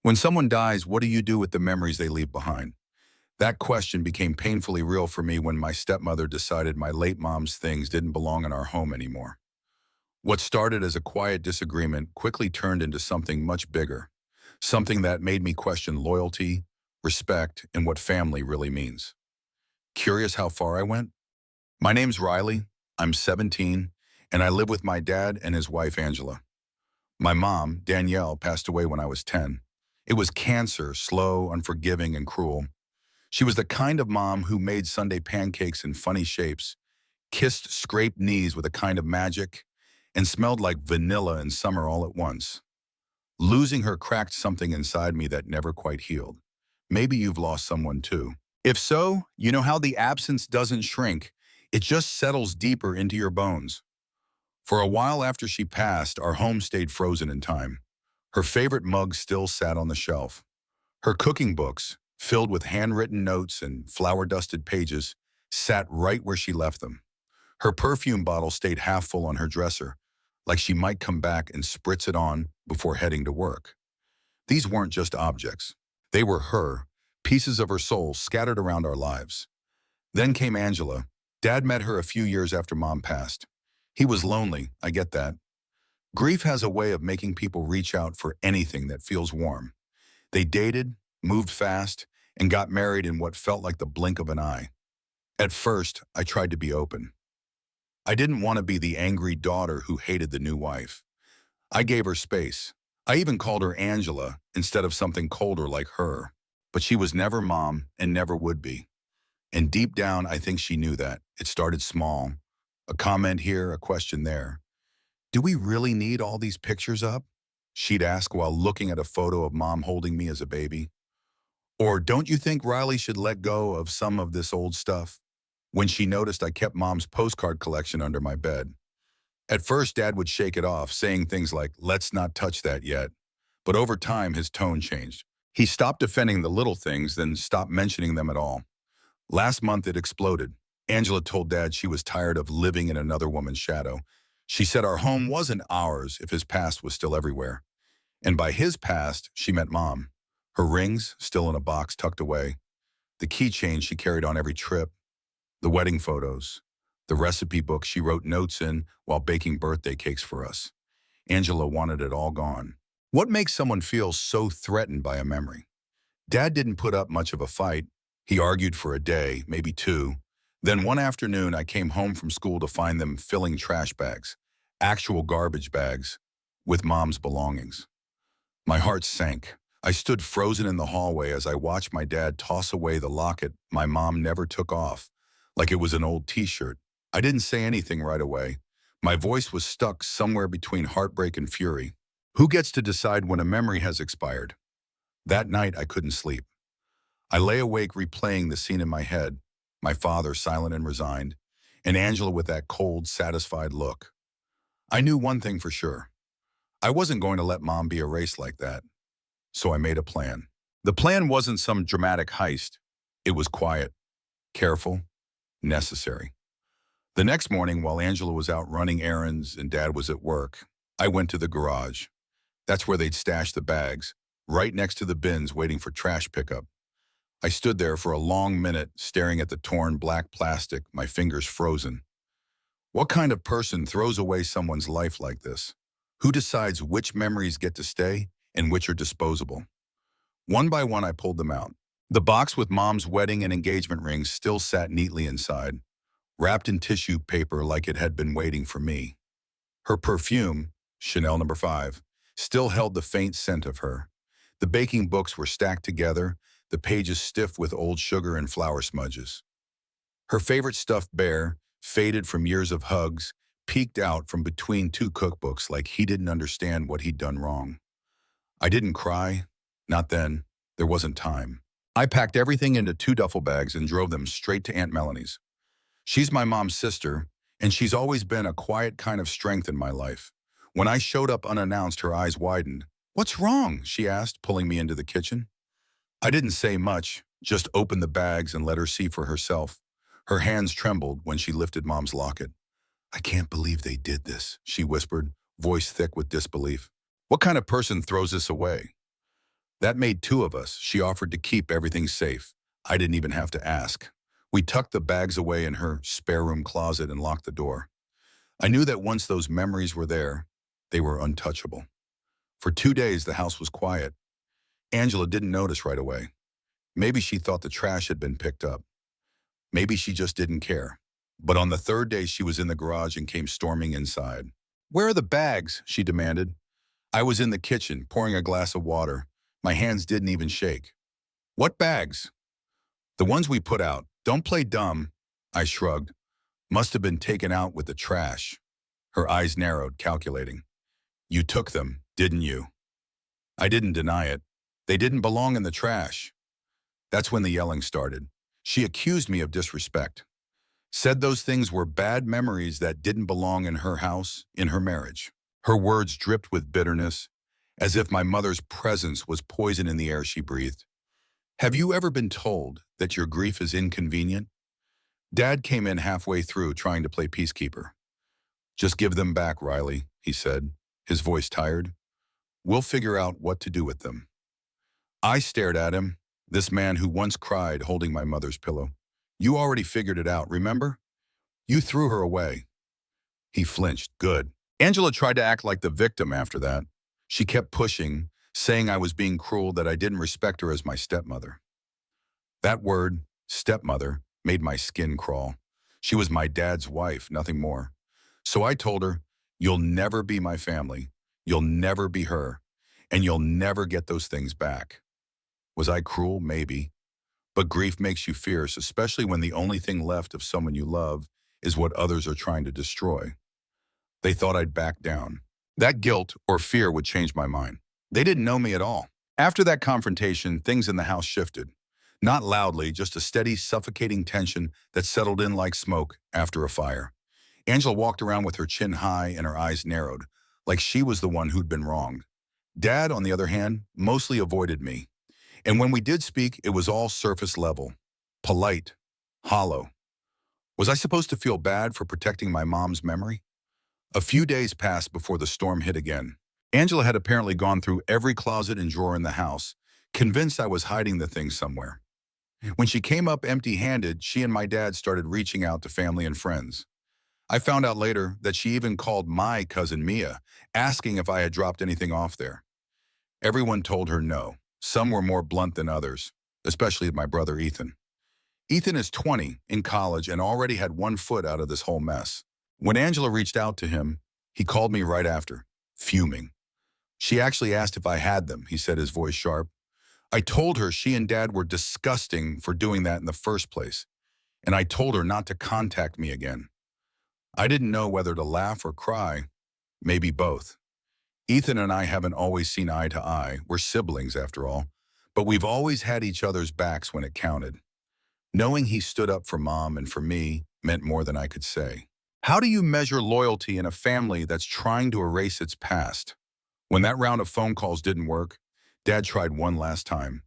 When someone dies, what do you do with the memories they leave behind? That question became painfully real for me when my stepmother decided my late mom's things didn't belong in our home anymore. What started as a quiet disagreement quickly turned into something much bigger, something that made me question loyalty, respect, and what family really means. Curious how far I went? My name's Riley, I'm 17, and I live with my dad and his wife Angela. My mom, Danielle, passed away when I was 10. It was cancer, slow, unforgiving, and cruel. She was the kind of mom who made Sunday pancakes in funny shapes, kissed scraped knees with a kind of magic, and smelled like vanilla in summer all at once. Losing her cracked something inside me that never quite healed. Maybe you've lost someone too. If so, you know how the absence doesn't shrink, it just settles deeper into your bones. For a while after she passed, our home stayed frozen in time. Her favorite mug still sat on the shelf. Her cooking books, filled with handwritten notes and flour-dusted pages, sat right where she left them. Her perfume bottle stayed half full on her dresser, like she might come back and spritz it on before heading to work. These weren't just objects. They were her, pieces of her soul scattered around our lives. Then came Angela. Dad met her a few years after Mom passed. He was lonely, I get that. Grief has a way of making people reach out for anything that feels warm. They dated, moved fast, and got married in what felt like the blink of an eye. At first, I tried to be open. I didn't want to be the angry daughter who hated the new wife. I gave her space. I even called her Angela instead of something colder like her. But she was never Mom and never would be. And deep down, I think she knew that. It started small. A comment here, a question there. Do we really need all these pictures up? She'd ask while looking at a photo of Mom holding me as a baby. Or don't you think Riley should let go of some of this old stuff? When she noticed I kept Mom's postcard collection under my bed. At first, Dad would shake it off, saying things like, let's not touch that yet. But over time, his tone changed. He stopped defending the little things, then stopped mentioning them at all. Last month, it exploded. Angela told Dad she was tired of living in another woman's shadow. She said our home wasn't ours if his past was still everywhere. And by his past, she meant Mom. Her rings, still in a box tucked away. The keychain she carried on every trip. The wedding photos. The recipe book she wrote notes in while baking birthday cakes for us. Angela wanted it all gone. What makes someone feel so threatened by a memory? Dad didn't put up much of a fight. He argued for a day, maybe two. Then one afternoon, I came home from school to find them filling trash bags, actual garbage bags, with Mom's belongings. My heart sank. I stood frozen in the hallway as I watched my dad toss away the locket my mom never took off, like it was an old t-shirt. I didn't say anything right away. My voice was stuck somewhere between heartbreak and fury. Who gets to decide when a memory has expired? That night, I couldn't sleep. I lay awake replaying the scene in my head, my father silent and resigned, and Angela with that cold, satisfied look. I knew one thing for sure. I wasn't going to let Mom be erased like that. So I made a plan. The plan wasn't some dramatic heist. It was quiet, careful, necessary. The next morning, while Angela was out running errands and Dad was at work, I went to the garage. That's where they'd stash the bags, right next to the bins waiting for trash pickup. I stood there for a long minute, staring at the torn black plastic, my fingers frozen. What kind of person throws away someone's life like this? Who decides which memories get to stay and which are disposable? One by one, I pulled them out. The box with Mom's wedding and engagement rings still sat neatly inside, wrapped in tissue paper like it had been waiting for me. Her perfume, Chanel No. 5, still held the faint scent of her. The baking books were stacked together, the pages stiff with old sugar and flour smudges. Her favorite stuffed bear, faded from years of hugs, peeked out from between two cookbooks like he didn't understand what he'd done wrong. I didn't cry. Not then. There wasn't time. I packed everything into 2 duffel bags and drove them straight to Aunt Melanie's. She's my mom's sister, and she's always been a quiet kind of strength in my life. When I showed up unannounced, her eyes widened. "What's wrong?" she asked, pulling me into the kitchen. I didn't say much, just opened the bags and let her see for herself. Her hands trembled when she lifted Mom's locket. "I can't believe they did this," she whispered, voice thick with disbelief. "What kind of person throws this away?" That made two of us. She offered to keep everything safe. I didn't even have to ask. We tucked the bags away in her spare room closet and locked the door. I knew that once those memories were there, they were untouchable. For 2 days, the house was quiet. Angela didn't notice right away. Maybe she thought the trash had been picked up. Maybe she just didn't care. But on the third day, she was in the garage and came storming inside. "Where are the bags?" she demanded. I was in the kitchen, pouring a glass of water. My hands didn't even shake. "What bags?" "The ones we put out. Don't play dumb." I shrugged. "Must have been taken out with the trash." Her eyes narrowed, calculating. "You took them, didn't you?" I didn't deny it. They didn't belong in the trash. That's when the yelling started. She accused me of disrespect. Said those things were bad memories that didn't belong in her house, in her marriage. Her words dripped with bitterness, as if my mother's presence was poison in the air she breathed. "Have you ever been told that your grief is inconvenient?" Dad came in halfway through, trying to play peacekeeper. "Just give them back, Riley," he said, his voice tired. "We'll figure out what to do with them." I stared at him, this man who once cried holding my mother's pillow. "You already figured it out, remember? You threw her away." He flinched. "Good." Angela tried to act like the victim after that. She kept pushing, saying I was being cruel, that I didn't respect her as my stepmother. That word, stepmother, made my skin crawl. She was my dad's wife, nothing more. So I told her, "You'll never be my family. You'll never be her. And you'll never get those things back." Was I cruel? Maybe. But grief makes you fierce, especially when the only thing left of someone you love is what others are trying to destroy. They thought I'd back down. That guilt or fear would change my mind. They didn't know me at all. After that confrontation, things in the house shifted. Not loudly, just a steady, suffocating tension that settled in like smoke after a fire. Angela walked around with her chin high and her eyes narrowed, like she was the one who'd been wronged. Dad, on the other hand, mostly avoided me. And when we did speak, it was all surface level, polite, hollow. Was I supposed to feel bad for protecting my mom's memory? A few days passed before the storm hit again. Angela had apparently gone through every closet and drawer in the house, convinced I was hiding the things somewhere. When she came up empty-handed, she and my dad started reaching out to family and friends. I found out later that she even called my cousin Mia, asking if I had dropped anything off there. Everyone told her no. Some were more blunt than others, especially my brother Ethan. Ethan is 20, in college, and already had one foot out of this whole mess. When Angela reached out to him, he called me right after, fuming. She actually asked if I had them, he said, his voice sharp. I told her she and Dad were disgusting for doing that in the first place, and I told her not to contact me again. I didn't know whether to laugh or cry, maybe both. Ethan and I haven't always seen eye to eye. We're siblings, after all, but we've always had each other's backs when it counted. Knowing he stood up for Mom and for me meant more than I could say. How do you measure loyalty in a family that's trying to erase its past? When that round of phone calls didn't work, Dad tried one last time.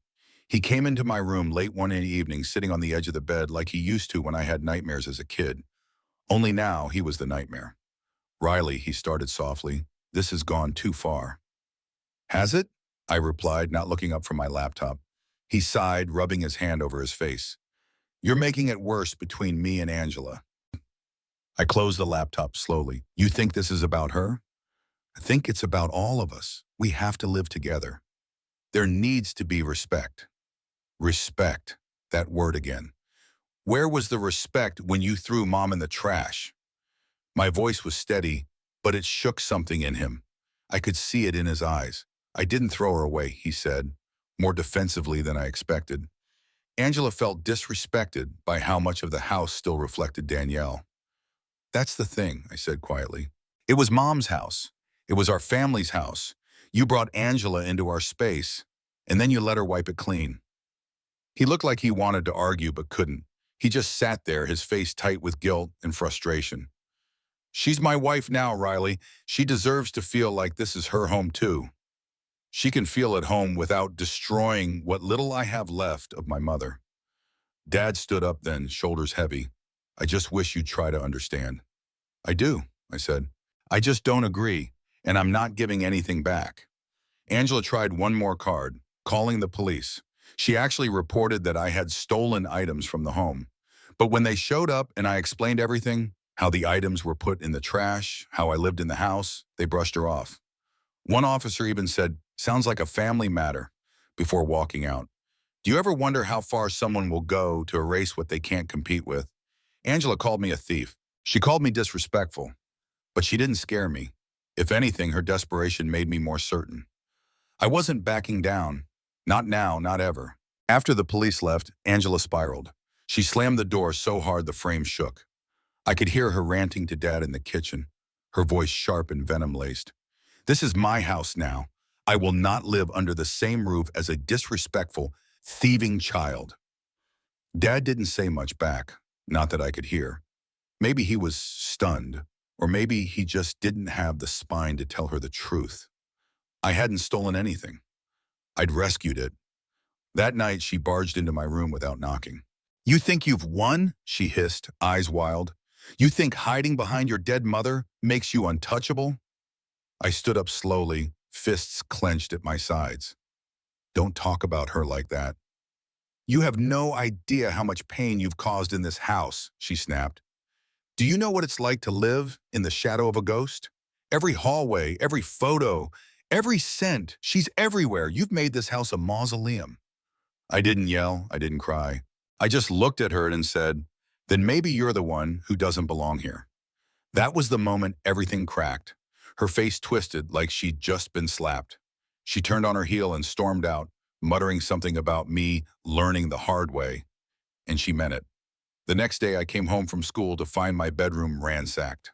He came into my room late one evening, sitting on the edge of the bed like he used to when I had nightmares as a kid. Only now he was the nightmare. "Riley," he started softly, "this has gone too far." "Has it?" I replied, not looking up from my laptop. He sighed, rubbing his hand over his face. "You're making it worse between me and Angela." I closed the laptop slowly. "You think this is about her?" "I think it's about all of us. We have to live together. There needs to be respect." Respect. That word again. Where was the respect when you threw Mom in the trash? My voice was steady, but it shook something in him. I could see it in his eyes. "I didn't throw her away," he said, more defensively than I expected. Angela felt disrespected by how much of the house still reflected Danielle. "That's the thing," I said quietly. "It was Mom's house. It was our family's house. You brought Angela into our space, and then you let her wipe it clean." He looked like he wanted to argue but couldn't. He just sat there, his face tight with guilt and frustration. "She's my wife now, Riley. She deserves to feel like this is her home too. She can feel at home without destroying what little I have left of my mother." Dad stood up then, shoulders heavy. "I just wish you'd try to understand." "I do," I said. "I just don't agree, and I'm not giving anything back." Angela tried one more card. calling the police. She actually reported that I had stolen items from the home. But when they showed up and I explained everything, how the items were put in the trash, how I lived in the house, they brushed her off. One officer even said, "Sounds like a family matter," before walking out. Do you ever wonder how far someone will go to erase what they can't compete with? Angela called me a thief. She called me disrespectful, but she didn't scare me. If anything, her desperation made me more certain. I wasn't backing down. Not now, not ever. After the police left, Angela spiraled. She slammed the door so hard the frame shook. I could hear her ranting to Dad in the kitchen, her voice sharp and venom-laced. "This is my house now. I will not live under the same roof as a disrespectful, thieving child." Dad didn't say much back, not that I could hear. Maybe he was stunned, or maybe he just didn't have the spine to tell her the truth. I hadn't stolen anything. I'd rescued it. That night, she barged into my room without knocking. "You think you've won?" she hissed, eyes wild. "You think hiding behind your dead mother makes you untouchable?" I stood up slowly, fists clenched at my sides. "Don't talk about her like that. You have no idea how much pain you've caused in this house," she snapped. "Do you know what it's like to live in the shadow of a ghost? Every hallway, every photo, every scent, she's everywhere. You've made this house a mausoleum." I didn't yell, I didn't cry. I just looked at her and said, "Then maybe you're the one who doesn't belong here." That was the moment everything cracked. Her face twisted like she'd just been slapped. She turned on her heel and stormed out, muttering something about me learning the hard way, and she meant it. The next day I came home from school to find my bedroom ransacked.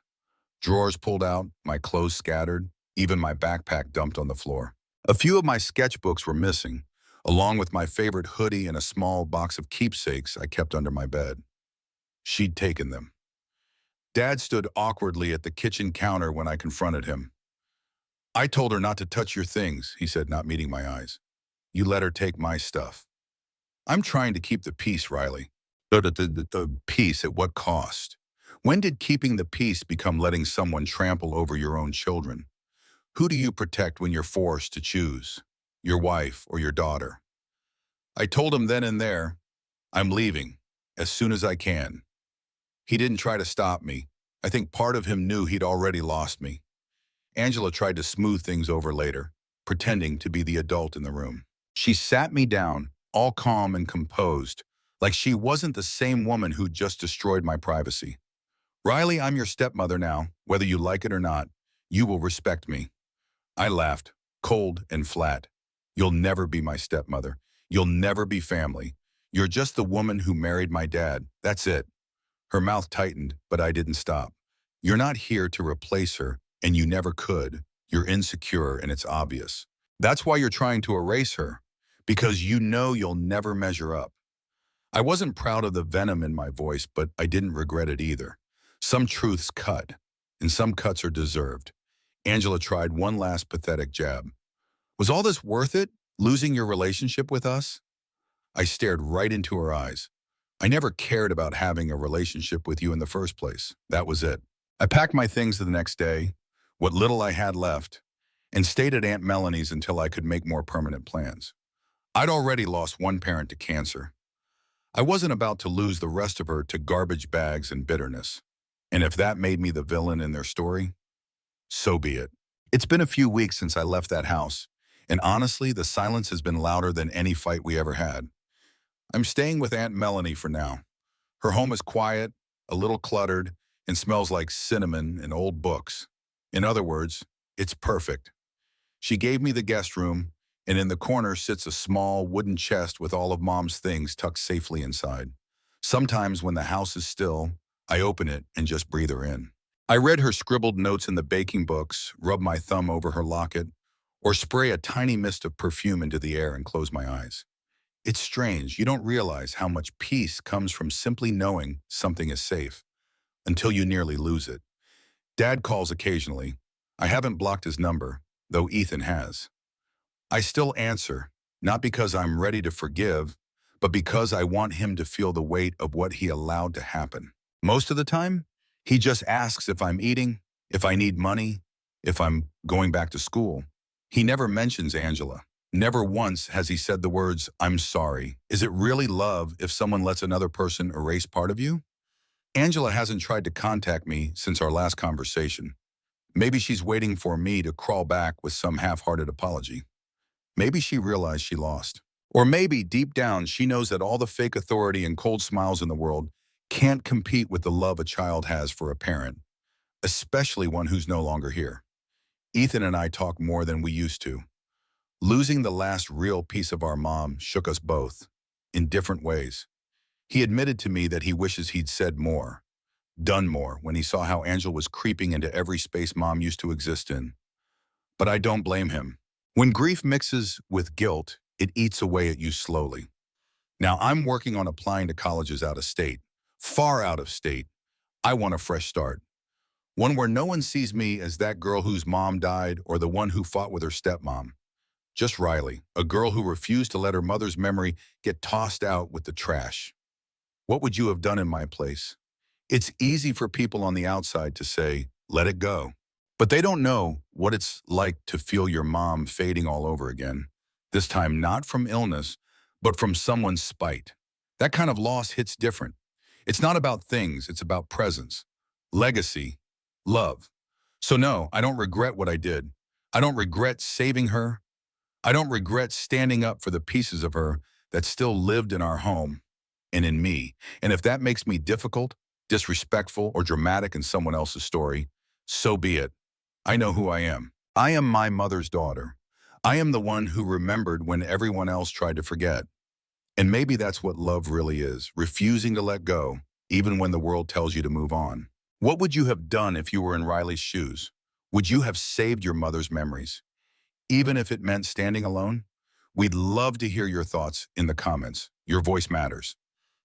Drawers pulled out, my clothes scattered, even my backpack dumped on the floor. A few of my sketchbooks were missing, along with my favorite hoodie and a small box of keepsakes I kept under my bed. She'd taken them. Dad stood awkwardly at the kitchen counter when I confronted him. "I told her not to touch your things," he said, not meeting my eyes. "You let her take my stuff." "I'm trying to keep the peace, Riley." The peace at what cost? When did keeping the peace become letting someone trample over your own children? Who do you protect when you're forced to choose? Your wife or your daughter? I told him then and there, "I'm leaving, as soon as I can." He didn't try to stop me. I think part of him knew he'd already lost me. Angela tried to smooth things over later, pretending to be the adult in the room. She sat me down, all calm and composed, like she wasn't the same woman who'd just destroyed my privacy. "Riley, I'm your stepmother now. Whether you like it or not, you will respect me." I laughed, cold and flat. "You'll never be my stepmother. You'll never be family. You're just the woman who married my dad. That's it." Her mouth tightened, but I didn't stop. "You're not here to replace her, and you never could. You're insecure, and it's obvious. That's why you're trying to erase her, because you know you'll never measure up." I wasn't proud of the venom in my voice, but I didn't regret it either. Some truths cut, and some cuts are deserved. Angela tried one last pathetic jab. "Was all this worth it? Losing your relationship with us?" I stared right into her eyes. "I never cared about having a relationship with you in the first place. That was it." I packed my things the next day, what little I had left, and stayed at Aunt Melanie's until I could make more permanent plans. I'd already lost one parent to cancer. I wasn't about to lose the rest of her to garbage bags and bitterness. And if that made me the villain in their story, so be it. It's been a few weeks since I left that house, and honestly, the silence has been louder than any fight we ever had. I'm staying with Aunt Melanie for now. Her home is quiet, a little cluttered, and smells like cinnamon and old books. In other words, it's perfect. She gave me the guest room, and in the corner sits a small wooden chest with all of Mom's things tucked safely inside. Sometimes when the house is still, I open it and just breathe her in. I read her scribbled notes in the baking books, rub my thumb over her locket, or spray a tiny mist of perfume into the air and close my eyes. It's strange, you don't realize how much peace comes from simply knowing something is safe, until you nearly lose it. Dad calls occasionally. I haven't blocked his number, though Ethan has. I still answer, not because I'm ready to forgive, but because I want him to feel the weight of what he allowed to happen. Most of the time, he just asks if I'm eating, if I need money, if I'm going back to school. He never mentions Angela. Never once has he said the words, "I'm sorry." Is it really love if someone lets another person erase part of you? Angela hasn't tried to contact me since our last conversation. Maybe she's waiting for me to crawl back with some half-hearted apology. Maybe she realized she lost. Or maybe deep down she knows that all the fake authority and cold smiles in the world can't compete with the love a child has for a parent, especially one who's no longer here. Ethan and I talk more than we used to. Losing the last real piece of our mom shook us both, in different ways. He admitted to me that he wishes he'd said more, done more, when he saw how Angela was creeping into every space mom used to exist in. But I don't blame him. When grief mixes with guilt, it eats away at you slowly. Now I'm working on applying to colleges out of state, far out of state. I want a fresh start. One where no one sees me as that girl whose mom died or the one who fought with her stepmom. Just Riley, a girl who refused to let her mother's memory get tossed out with the trash. What would you have done in my place? It's easy for people on the outside to say, let it go. But they don't know what it's like to feel your mom fading all over again. This time not from illness, but from someone's spite. That kind of loss hits different. It's not about things, it's about presence, legacy, love. So no, I don't regret what I did. I don't regret saving her. I don't regret standing up for the pieces of her that still lived in our home and in me. And if that makes me difficult, disrespectful, or dramatic in someone else's story, so be it. I know who I am. I am my mother's daughter. I am the one who remembered when everyone else tried to forget. And maybe that's what love really is, refusing to let go, even when the world tells you to move on. What would you have done if you were in Riley's shoes? Would you have saved your mother's memories, even if it meant standing alone? We'd love to hear your thoughts in the comments. Your voice matters.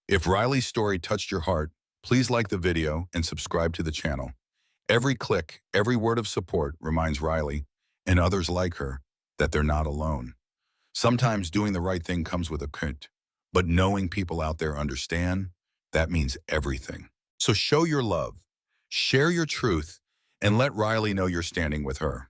If Riley's story touched your heart, please like the video and subscribe to the channel. Every click, every word of support reminds Riley and others like her that they're not alone. Sometimes doing the right thing comes with a crit, but knowing people out there understand, that means everything. So show your love, share your truth, and let Riley know you're standing with her.